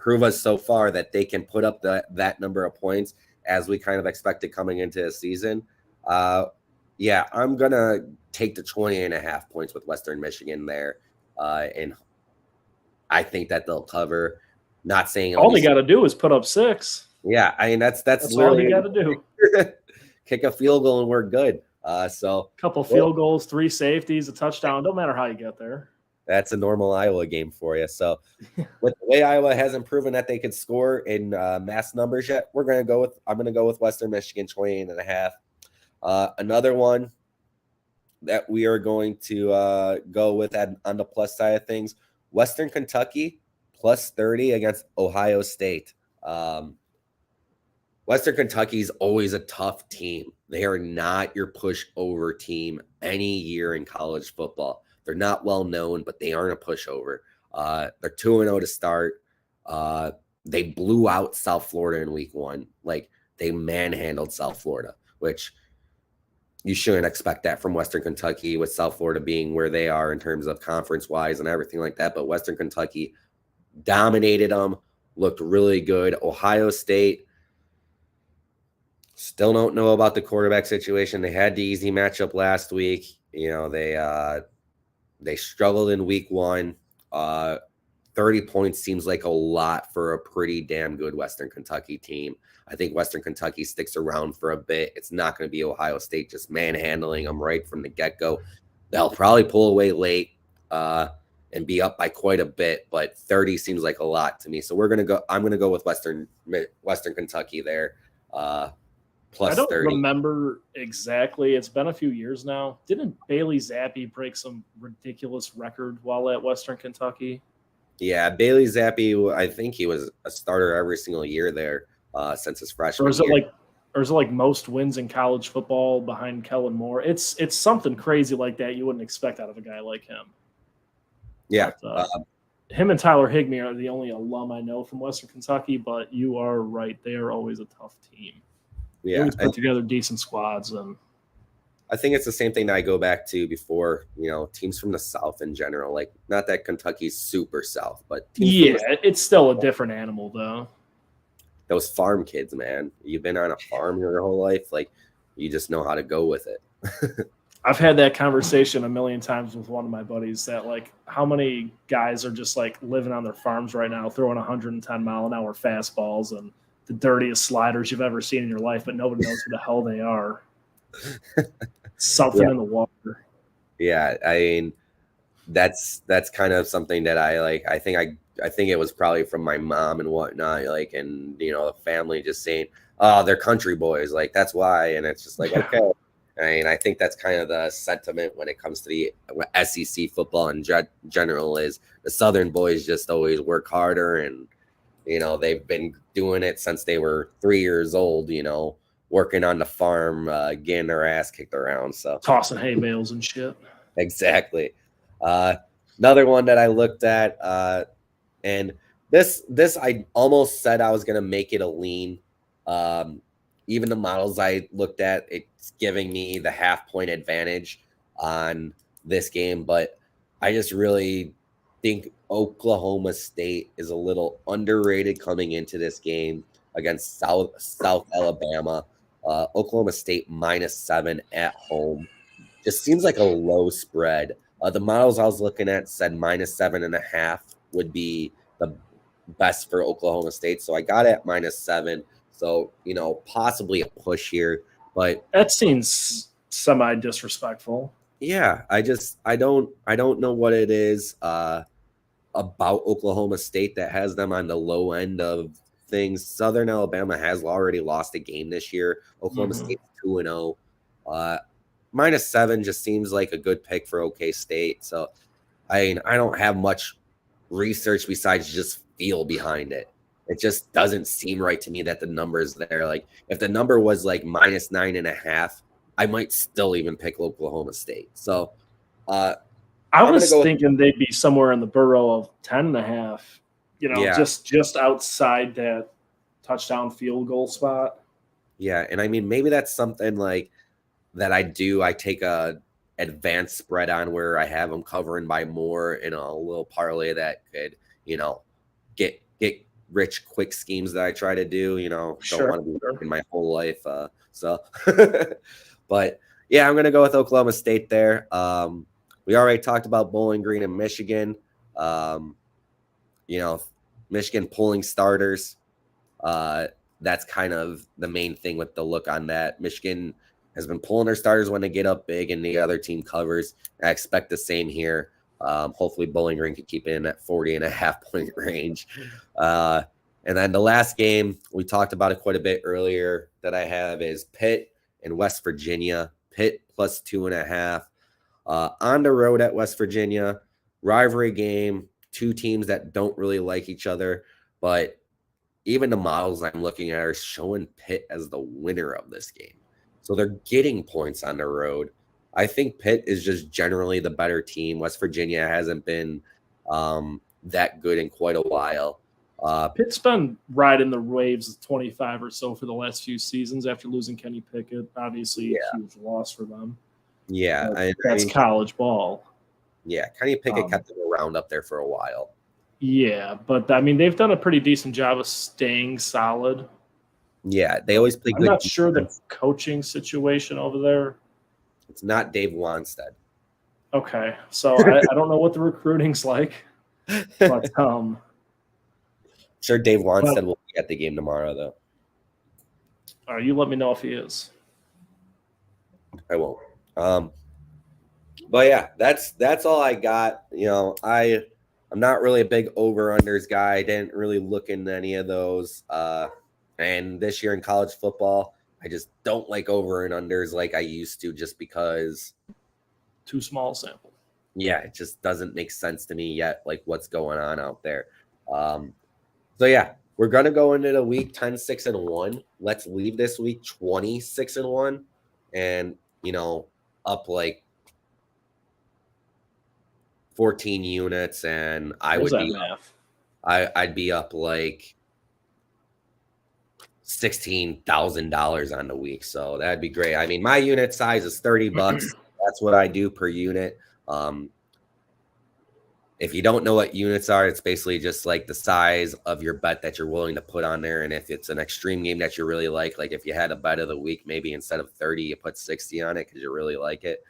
prove us so far that they can put up that number of points as we kind of expected coming into the season. Yeah, I'm going to take the 20.5 points with Western Michigan there. And I think that they'll cover. Not saying all they got to do is put up 6. Yeah, I mean, that's all you got to do. Kick a field goal and we're good. So a couple field goals, 3 safeties, a touchdown. Don't matter how you get there. That's a normal Iowa game for you. So with the way Iowa hasn't proven that they could score in mass numbers yet, I'm going to go with Western Michigan 28.5. Another one that we are going to go with on the plus side of things, Western Kentucky plus 30 against Ohio State. Western Kentucky is always a tough team. They are not your pushover team any year in college football. They're not well known, but they aren't a pushover. They're 2-0 to start. They blew out South Florida in week 1. Like, they manhandled South Florida, which you shouldn't expect that from Western Kentucky, with South Florida being where they are in terms of conference-wise and everything like that. But Western Kentucky dominated them, looked really good. Ohio State, still don't know about the quarterback situation. They had the easy matchup last week. You know, they struggled in week 1. 30 points seems like a lot for a pretty damn good Western Kentucky team. I think Western Kentucky sticks around for a bit. It's not going to be Ohio State just manhandling them right from the get-go. They'll probably pull away late and be up by quite a bit, but 30 seems like a lot to me. So I'm going to go with Western Kentucky there. Plus I don't 30. remember exactly. It's been a few years now. Didn't Bailey Zappi break some ridiculous record while at Western Kentucky? Yeah, Bailey Zappi, I think he was a starter every single year there since his freshman year. Or is it like most wins in college football behind Kellen Moore? It's something crazy like that you wouldn't expect out of a guy like him. Yeah. But, him and Tyler Higbee are the only alum I know from Western Kentucky, but you are right. They are always a tough team. Yeah, they always put together decent squads, and I think it's the same thing that I go back to before. You know, teams from the South in general. Like, not that Kentucky's super South, but it's still a different animal, though. Those farm kids, man. You've been on a farm your whole life. Like, you just know how to go with it. I've had that conversation a million times with one of my buddies that, like, how many guys are just, like, living on their farms right now, throwing 110-mile-an-hour fastballs and the dirtiest sliders you've ever seen in your life, but nobody knows who the hell they are. Something in the water. Yeah, I mean, that's kind of something that I like. I think it was probably from my mom and whatnot, like, and you know, the family just saying, "Oh, they're country boys," like that's why. And it's just like, okay. I mean, I think that's kind of the sentiment when it comes to the SEC football in general. Is the Southern boys just always work harder, and you know, they've been doing it since they were 3 years old, you know, working on the farm, getting their ass kicked around. So tossing hay bales and shit. Exactly. Another one that I looked at, and this I almost said I was going to make it a lean. Even the models I looked at, it's giving me the half-point advantage on this game, but I just really think Oklahoma State is a little underrated coming into this game against South Alabama. Oklahoma State -7 at home. Just seems like a low spread. The models I was looking at said -7.5 would be the best for Oklahoma State. So I got it at -7. So, you know, possibly a push here, but that seems semi-disrespectful. Yeah, I don't know what it is about Oklahoma State that has them on the low end of things. Southern Alabama has already lost a game this year. Oklahoma State's 2-0. -7 just seems like a good pick for OK State. So, I mean, I don't have much research besides just feel behind it. It just doesn't seem right to me that the number's there. Like, if the number was like -9.5, I might still even pick Oklahoma State. So, I was thinking they'd be somewhere in the borough of 10.5. You know, just outside that touchdown field goal spot. Yeah, and I mean, maybe that's something like that I do. I take a advanced spread on where I have them covering by more in a little parlay that could, you know, get rich, quick schemes that I try to do. Don't Sure. want to be working my whole life. But yeah, I'm going to go with Oklahoma State there. We already talked about Bowling Green and Michigan. Michigan pulling starters. That's kind of the main thing with the look on that. Michigan has been pulling their starters when they get up big and the other team covers. I expect the same here. Hopefully Bowling Green can keep it in that 40.5-point range. And then the last game, we talked about it quite a bit earlier, that I have is Pitt and West Virginia. Pitt plus 2.5. On the road at West Virginia. Rivalry game. Two teams that don't really like each other. But even the models I'm looking at are showing Pitt as the winner of this game. So they're getting points on the road. I think Pitt is just generally the better team. West Virginia hasn't been that good in quite a while. Pitt's been riding the waves of 25 or so for the last few seasons after losing Kenny Pickett. Obviously, a huge loss for them. Yeah. That's college ball. Yeah, Kenny Pickett kept them around up there for a while. Yeah, but I mean, they've done a pretty decent job of staying solid. Yeah, they always play good. I'm not sure the coaching situation over there. It's not Dave Wanstead. Okay, so I don't know what the recruiting's like, but sure, Dave Wanstead will be at the game tomorrow, though. You let me know if he is. I won't. But yeah, that's all I got. I'm not really a big over-unders guy. I didn't really look into any of those. And this year in college football, I just don't like over and unders like I used to, just because too small sample. Yeah, it just doesn't make sense to me yet, like what's going on out there. So yeah, we're gonna go into the week 10-6-1. Let's leave this week 26-1, and up like 14 units, and I'd be up like $16,000 on the week. So that'd be great. I mean, my unit size is $30. That's what I do per unit. If you don't know what units are, it's basically just like the size of your bet that you're willing to put on there. And if it's an extreme game that you really like if you had a bet of the week, maybe instead of 30, you put 60 on it because you really like it.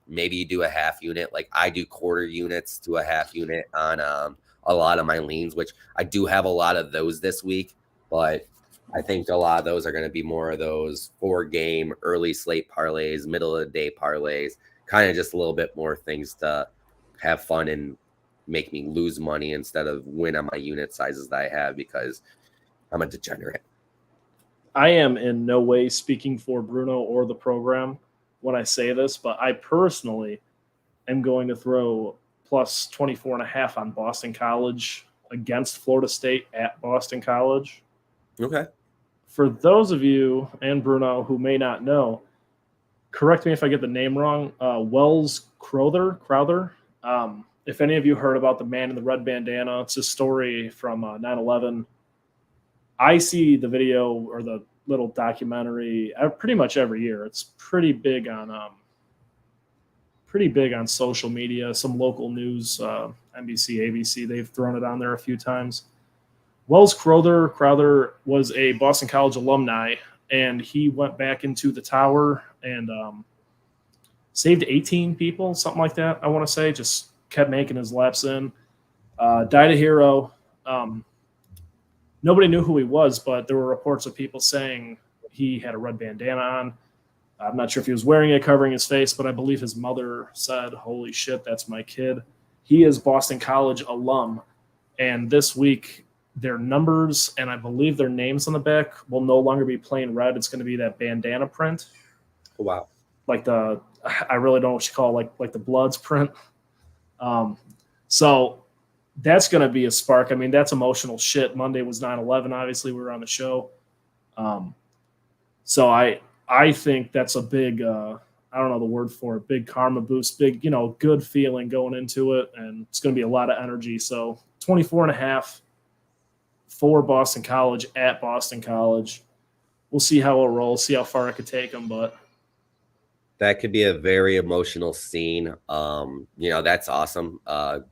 Maybe you do a half unit. Like I do quarter units to a half unit on a lot of my leans, which I do have a lot of those this week, but I think a lot of those are going to be more of those 4-game early slate parlays, middle of the day parlays, kind of just a little bit more things to have fun and make me lose money instead of win on my unit sizes that I have, because I'm a degenerate. I am in no way speaking for Bruno or the program when I say this, but I personally am going to throw plus 24.5 on Boston College against Florida State at Boston College. Okay. For those of you and Bruno who may not know, correct me if I get the name wrong, Wells Crowther. If any of you heard about the man in the red bandana, it's a story from 9/11. I see the video or the little documentary pretty much every year. It's pretty big on social media. Some local news, NBC, ABC, they've thrown it on there a few times. Wells Crowther was a Boston College alumni, and he went back into the tower and saved 18 people, something like that, I want to say. Just kept making his laps in. Died a hero. Nobody knew who he was, but there were reports of people saying he had a red bandana on. I'm not sure if he was wearing it, covering his face, but I believe his mother said, "Holy shit, that's my kid." He is Boston College alum, and this week their numbers and I believe their names on the back will no longer be plain red. It's going to be that bandana print. Wow. Like I really don't know what you call it, like the Bloods print. So that's going to be a spark. I mean, that's emotional shit. Monday was 9/11. Obviously, we were on the show. So I think that's a big, I don't know the word for it, big karma boost, big, good feeling going into it. And it's going to be a lot of energy. So 24.5 for Boston College at Boston College. We'll see how it rolls, see how far I could take them, but That could be a very emotional scene. That's awesome.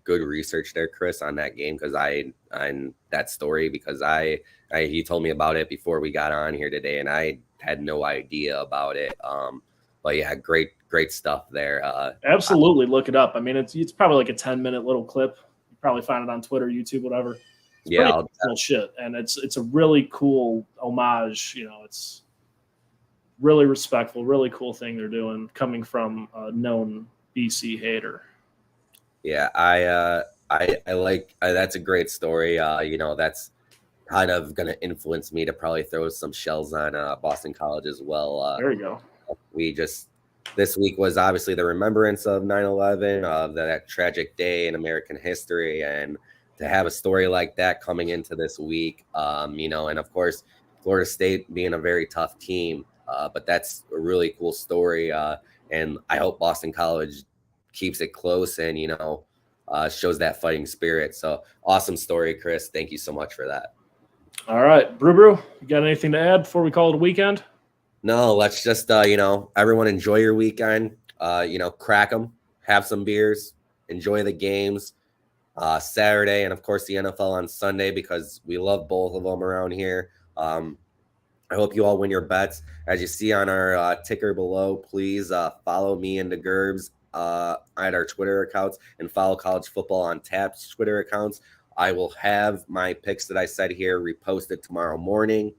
Good research there, Chris, on that game because on that story because he told me about it before we got on here today, and I had no idea about it. But yeah, great stuff there. Absolutely, look it up. I mean, it's probably like a 10-minute little clip. You probably find it on Twitter, YouTube, whatever. It's Yeah, pretty cool shit, and it's a really cool homage. It's really respectful, really cool thing they're doing coming from a known BC hater. Yeah, I like that's a great story. That's kind of going to influence me to probably throw some shells on Boston College as well. There you go. This week was obviously the remembrance of 9/11, of that tragic day in American history, and to have a story like that coming into this week, and of course, Florida State being a very tough team, but that's a really cool story, and I hope Boston College keeps it close and shows that fighting spirit. So awesome story, Chris. Thank you so much for that. All right, Brew, you got anything to add before we call it a weekend? No, let's just everyone enjoy your weekend. Crack them, have some beers, enjoy the games. Saturday and of course the NFL on Sunday because we love both of them around here. I hope you all win your bets. As you see on our ticker below, please follow me and the Gerbs at our Twitter accounts and follow College Football on Tap's Twitter accounts. I will have my picks that I said here reposted tomorrow morning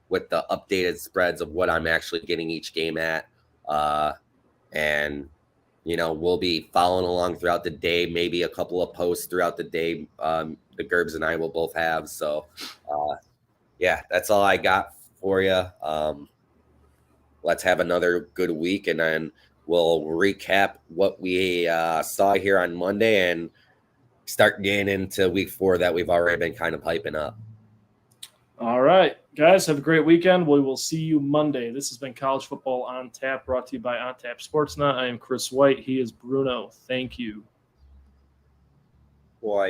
with the updated spreads of what I'm actually getting each game at. And we'll be following along throughout the day, maybe a couple of posts throughout the day. The Gerbs and I will both have. So, yeah, that's all I got for you. Let's have another good week, and then we'll recap what we saw here on Monday and start getting into week 4 that we've already been kind of hyping up. All right, guys, have a great weekend. We will see you Monday. This has been College Football on Tap, brought to you by On Tap Sportsnet. I am Chris White. He is Bruno. Thank you. Boy.